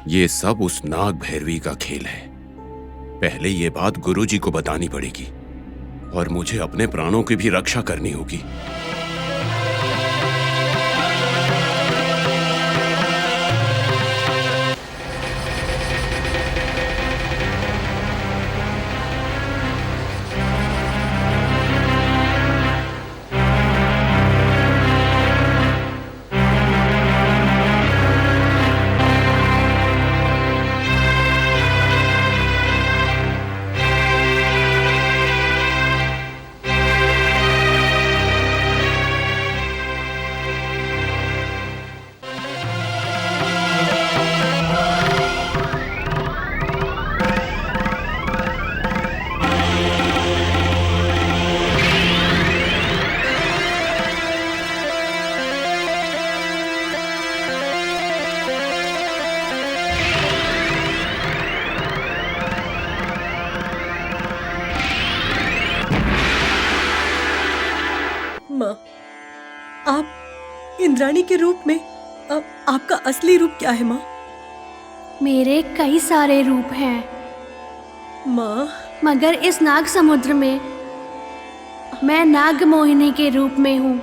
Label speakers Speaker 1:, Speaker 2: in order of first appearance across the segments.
Speaker 1: ये सब उस नाग भैरवी का खेल है। पहले ये बात गुरुजी को बतानी पड़ेगी और मुझे अपने प्राणों की भी रक्षा करनी होगी।
Speaker 2: माँ, आप इंद्राणी के रूप में आपका असली रूप क्या है माँ?
Speaker 3: मेरे कई सारे रूप हैं
Speaker 2: माँ,
Speaker 3: मगर इस नाग समुद्र में मैं नाग मोहिनी के रूप में हूँ।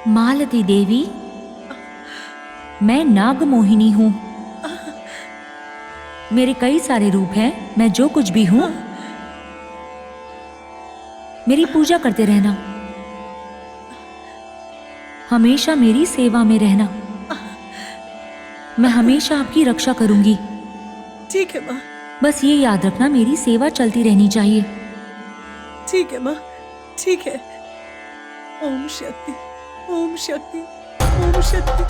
Speaker 4: मालती देवी, मैं नाग मोहिनी हूँ। मेरे कई सारे रूप हैं। मैं जो कुछ भी हूँ, मेरी पूजा करते रहना, हमेशा मेरी सेवा में रहना। मैं हमेशा आपकी रक्षा करूंगी।
Speaker 2: ठीक है माँ।
Speaker 4: बस ये याद रखना, मेरी सेवा चलती रहनी चाहिए।
Speaker 2: ठीक है माँ, ठीक है। ओम शक्ति, ओम शक्ति, ओम शक्ति,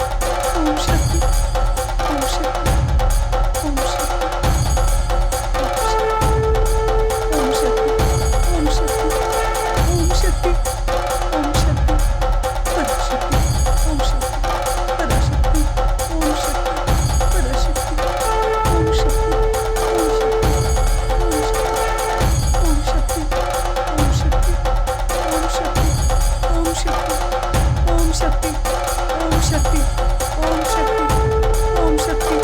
Speaker 2: ओम शक्ति, ओम शक्ति, ओम शक्ति, ओम शक्ति, ओम शक्ति, ओम शक्ति, ओम शक्ति, पराशक्ति, ओम शक्ति, पराशक्ति, ओम शक्ति, पराशक्ति, ओम शक्ति, ओम शक्ति, ओम शक्ति, ओम शक्ति, ओम शक्ति, ओम शक्ति, ओम शक्ति, ओम शक्ति, ओम शक्ति, ओम शक्ति।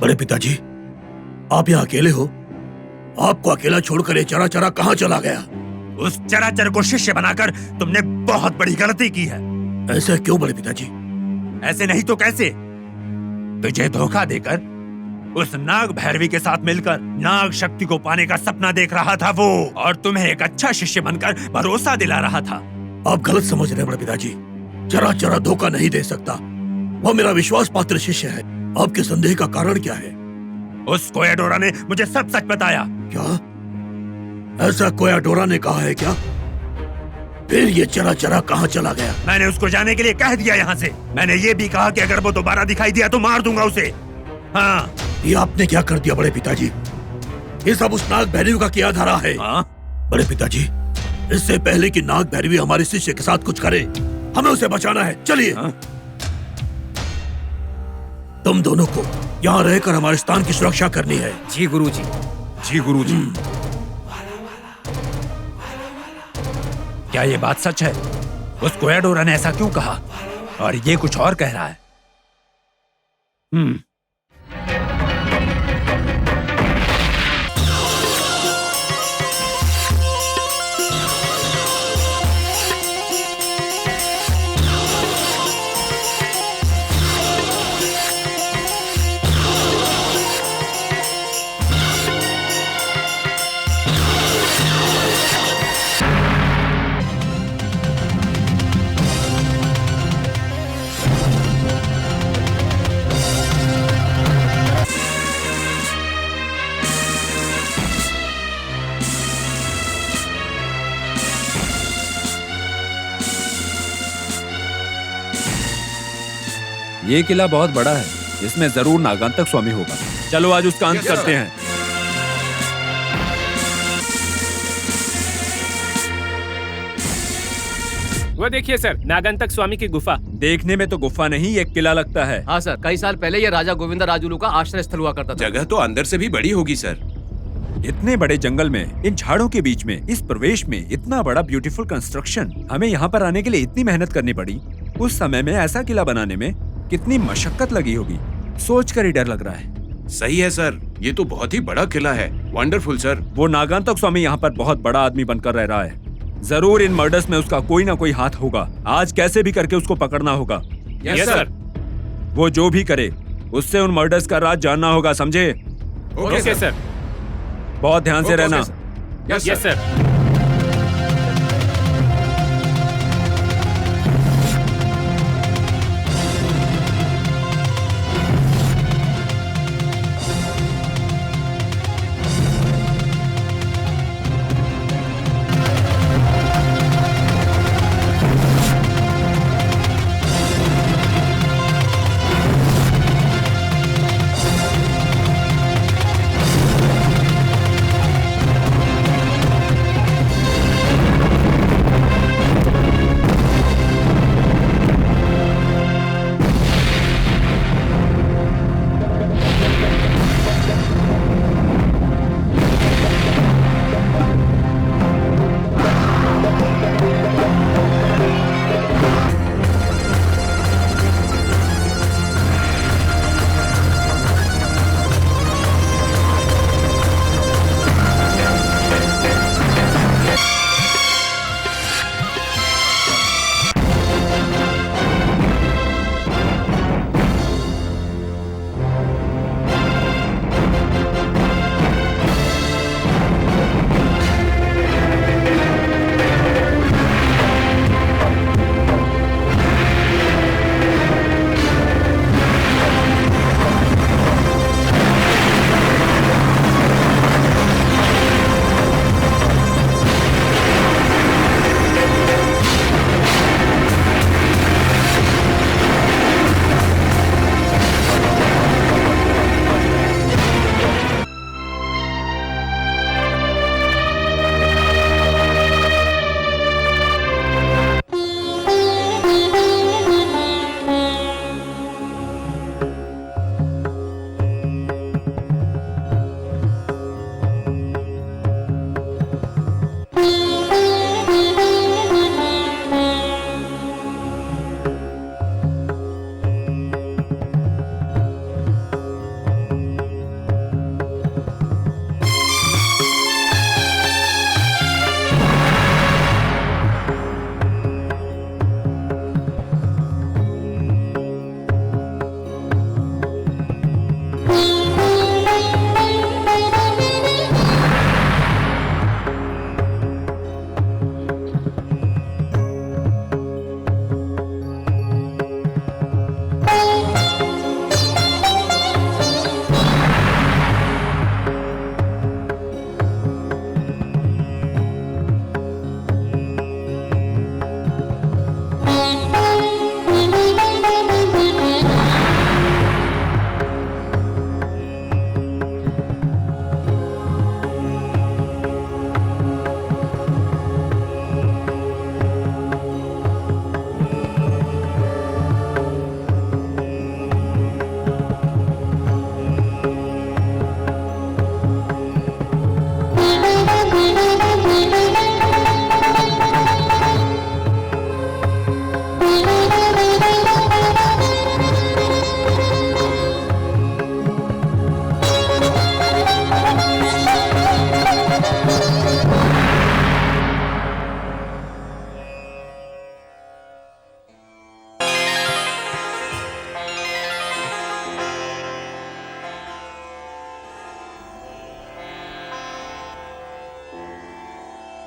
Speaker 5: बड़े पिताजी, आप यहाँ अकेले हो? आपको अकेला छोड़कर ये चराचरा कहाँ चला गया?
Speaker 6: उस चराचर को शिष्य बनाकर तुमने बहुत बड़ी गलती की है।
Speaker 5: ऐसा क्यों बड़े पिताजी?
Speaker 6: ऐसे नहीं तो कैसे? तुझे धोखा देकर उस नाग भैरवी के साथ मिलकर नाग शक्ति को पाने का सपना देख रहा था वो, और तुम्हें एक अच्छा शिष्य बनकर भरोसा दिला रहा था।
Speaker 5: आप गलत समझ रहे हैं बड़े पिताजी। चराचरा धोखा नहीं दे सकता। वो मेरा विश्वास पात्र शिष्य है। आपके संदेह का कारण क्या है?
Speaker 6: उस कोयाडोरा ने मुझे सब सच बताया।
Speaker 5: क्या? ऐसा कोयाडोरा ने कहा है क्या? फिर ये चराचरा कहाँ चला गया?
Speaker 6: मैंने उसको जाने के लिए कह दिया यहाँ से। मैंने ये भी कहा कि अगर वो दोबारा दिखाई दिया तो मार दूंगा उसे। हाँ।
Speaker 5: ये आपने क्या कर दिया बड़े पिताजी? ये सब उस नाग भैरवी का किया धरा है।
Speaker 6: हाँ?
Speaker 5: बड़े पिताजी, इससे पहले कि नाग भैरवी हमारे शिष्य के साथ कुछ करे, हमें उसे बचाना है। चलिए।
Speaker 6: हाँ?
Speaker 5: तुम दोनों को यहाँ रहकर हमारे स्थान की सुरक्षा करनी है।
Speaker 7: जी गुरुजी।
Speaker 6: जी गुरुजी। क्या ये बात सच है? उस कोयाडोरा ने ऐसा क्यों कहा और ये कुछ और कह रहा है? ये किला बहुत बड़ा है, इसमें जरूर नागांतक स्वामी होगा। चलो आज उसका अंत करते हैं।
Speaker 8: वो देखिए सर, नागांतक स्वामी की गुफा।
Speaker 6: देखने में तो गुफा नहीं, एक किला लगता है।
Speaker 7: हाँ सर, कई साल पहले ये राजा गोविंदा राजुलू का आश्रय स्थल हुआ करता था।
Speaker 1: जगह तो अंदर से भी बड़ी होगी सर।
Speaker 6: इतने बड़े जंगल में, इन झाड़ों के बीच में, इस प्रवेश में इतना बड़ा ब्यूटीफुल कंस्ट्रक्शन, हमें यहाँ पर आने के लिए इतनी मेहनत करनी पड़ी। उस समय में ऐसा किला बनाने में कितनी मशक्कत लगी होगी, सोचकर ही डर लग रहा है।
Speaker 1: सही है सर, ये तो बहुत ही बड़ा किला है। Wonderful sir.
Speaker 6: वो नागांतक स्वामी यहाँ पर बहुत बड़ा आदमी बनकर रह रहा है। जरूर इन मर्डर्स में उसका कोई ना कोई हाथ होगा। आज कैसे भी करके उसको पकड़ना होगा।
Speaker 8: Yes sir.
Speaker 6: वो जो भी करे, उससे उन मर्डर्स का राज जानना होगा, समझे?
Speaker 8: Okay sir.
Speaker 6: बहुत ध्यान से रहना।
Speaker 8: Yes sir.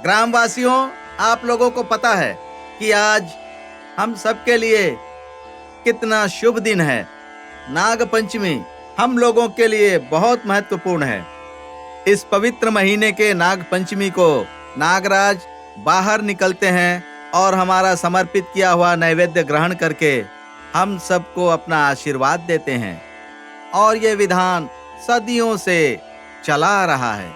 Speaker 9: ग्रामवासियों, आप लोगों को पता है कि आज हम सबके लिए कितना शुभ दिन है। नाग पंचमी हम लोगों के लिए बहुत महत्वपूर्ण है। इस पवित्र महीने के नाग पंचमी को नागराज बाहर निकलते हैं और हमारा समर्पित किया हुआ नैवेद्य ग्रहण करके हम सबको अपना आशीर्वाद देते हैं। और ये विधान सदियों से चला आ रहा है।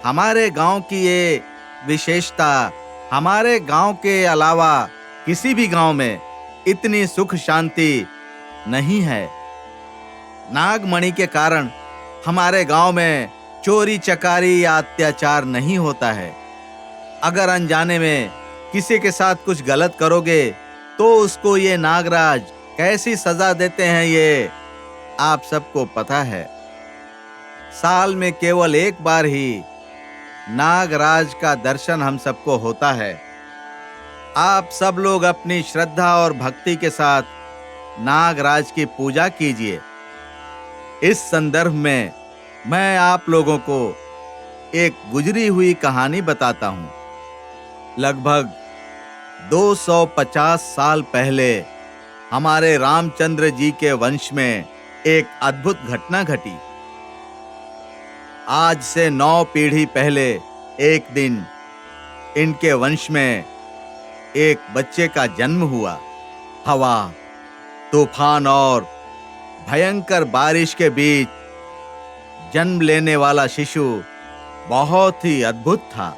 Speaker 9: हमारे गांव की ये विशेषता हमारे गांव के अलावा किसी भी गांव में इतनी सुख शांति नहीं है। नागमणि के कारण हमारे गांव में चोरी चकारी या अत्याचार नहीं होता है। अगर अनजाने में किसी के साथ कुछ गलत करोगे तो उसको ये नागराज कैसी सजा देते हैं ये आप सबको पता है। साल में केवल एक बार ही नागराज का दर्शन हम सबको होता है। आप सब लोग अपनी श्रद्धा और भक्ति के साथ नागराज की पूजा कीजिए। इस संदर्भ में मैं आप लोगों को एक गुजरी हुई कहानी बताता हूं। लगभग 250 साल पहले हमारे रामचंद्र जी के वंश में एक अद्भुत घटना घटी। आज से 9 पीढ़ी पहले एक दिन इनके वंश में एक बच्चे का जन्म हुआ। हवा, तूफान और भयंकर बारिश के बीच जन्म लेने वाला शिशु बहुत ही अद्भुत था।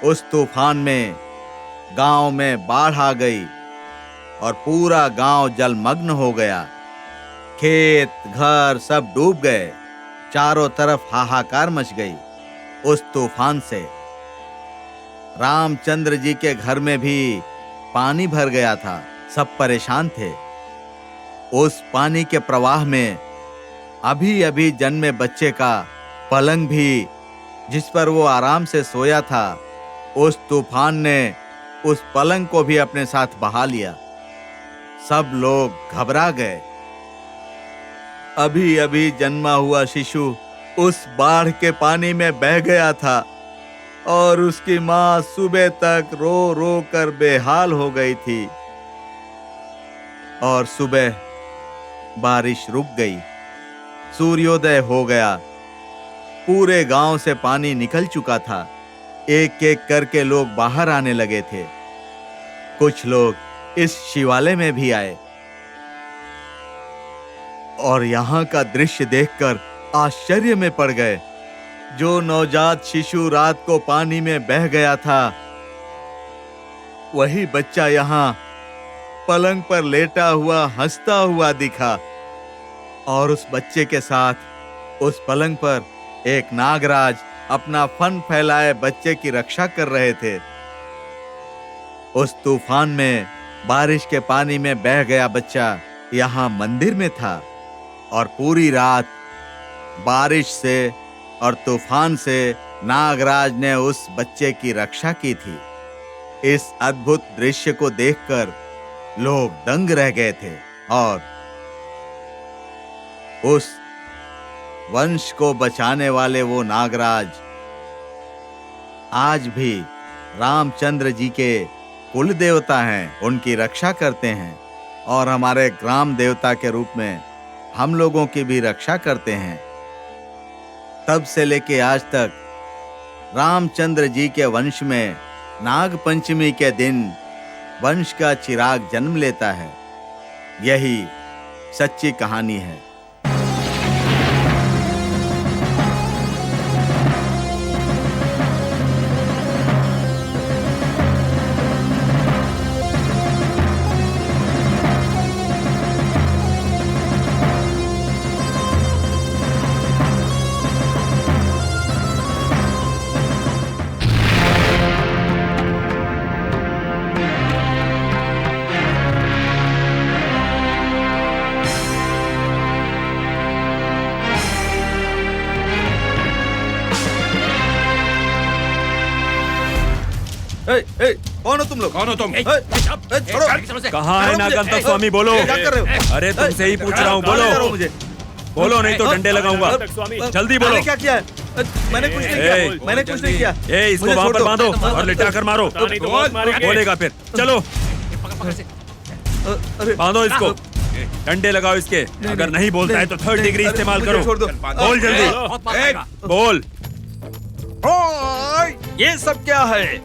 Speaker 9: उस तूफान में गांव में बाढ़ आ गई और पूरा गांव जलमग्न हो गया। खेत घर सब डूब गए। चारों तरफ हाहाकार मच गई उस तूफान से। रामचंद्र जी के घर में भी पानी भर गया था। सब परेशान थे। उस पानी के प्रवाह में अभी अभी जन्मे बच्चे का पलंग भी, जिस पर वो आराम से सोया था, उस तूफान ने उस पलंग को भी अपने साथ बहा लिया। सब लोग घबरा गए। अभी अभी जन्मा हुआ शिशु उस बाढ़ के पानी में बह गया था और उसकी मां सुबह तक रो रो कर बेहाल हो गई थी। और सुबह बारिश रुक गई, सूर्योदय हो गया। पूरे गांव से पानी निकल चुका था। एक एक करके लोग बाहर आने लगे थे। कुछ लोग इस शिवालय में भी आए और यहाँ का दृश्य देखकर आश्चर्य में पड़ गए। जो नवजात शिशु रात को पानी में बह गया था, वही बच्चा यहाँ पलंग पर लेटा हुआ हंसता हुआ दिखा। और उस बच्चे के साथ उस पलंग पर एक नागराज अपना फन फैलाए बच्चे की रक्षा कर रहे थे। उस तूफान में बारिश के पानी में बह गया बच्चा यहाँ मंदिर में था और पूरी रात बारिश से और तूफान से नागराज ने उस बच्चे की रक्षा की थी। इस अद्भुत दृश्य को देखकर लोग दंग रह गए थे और उस वंश को बचाने वाले वो नागराज आज भी रामचंद्र जी के कुल देवता हैं। उनकी रक्षा करते हैं और हमारे ग्राम देवता के रूप में हम लोगों की भी रक्षा करते हैं। तब से लेके आज तक रामचंद्र जी के वंश में नाग पंचमी के दिन वंश का चिराग जन्म लेता है। यही सच्ची कहानी है। कौन हो तुम लोग?
Speaker 1: कौन हो तुम?
Speaker 9: छोड़ो।
Speaker 6: कहाँ है नागंतक स्वामी? बोलो।
Speaker 9: क्या कर रहे हो?
Speaker 6: अरे तुमसे ही पूछ रहा हूँ,
Speaker 9: कहाँ ले जा रहे हो
Speaker 6: बोलो।
Speaker 9: मुझे?
Speaker 6: बोलो नहीं तो डंडे लगाऊंगा।
Speaker 8: स्वामी
Speaker 6: जल्दी बोलो।
Speaker 9: क्या किया है? मैंने कुछ नहीं किया, मैंने कुछ नहीं किया।
Speaker 6: इसको
Speaker 9: मुझे
Speaker 6: वहां
Speaker 9: छोड़
Speaker 6: पर
Speaker 9: दो।
Speaker 6: बांधो और लिटा कर मारो।
Speaker 8: नहीं तो बहुत मारेंगे।
Speaker 6: बोलेगा फिर। चलो
Speaker 9: अरे
Speaker 6: बांधो इसको, डंडे लगाओ इसके। अगर नहीं बोलता है तो 3rd डिग्री इस्तेमाल
Speaker 9: मुझे
Speaker 6: करो।
Speaker 9: छोड़ दो।
Speaker 6: बोल जल्दी,
Speaker 7: बहुत मारेगा।
Speaker 6: बोल।
Speaker 9: ओए, ये सब क्या है?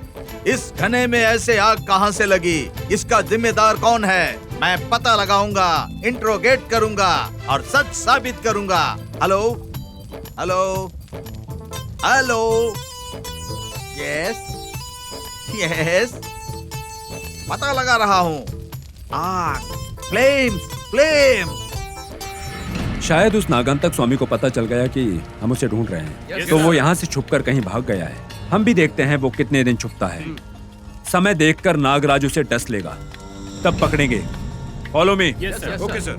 Speaker 9: इस घने में ऐसे आग कहां से लगी? इसका जिम्मेदार कौन है? मैं पता लगाऊंगा, इंट्रोगेट करूंगा और सच साबित करूंगा। Hello hello hello, yes yes, पता लगा रहा हूं। आग, फ्लेम्स फ्लेम्स।
Speaker 6: शायद उस नागंतक स्वामी को पता चल गया कि हम उसे ढूंढ रहे हैं, तो वो यहाँ से छुपकर कहीं भाग गया है। हम भी देखते हैं वो कितने दिन छुपता है। समय देखकर नागराज उसे डस लेगा, तब पकड़ेंगे। Follow me.
Speaker 8: Yes sir.
Speaker 1: Okay sir.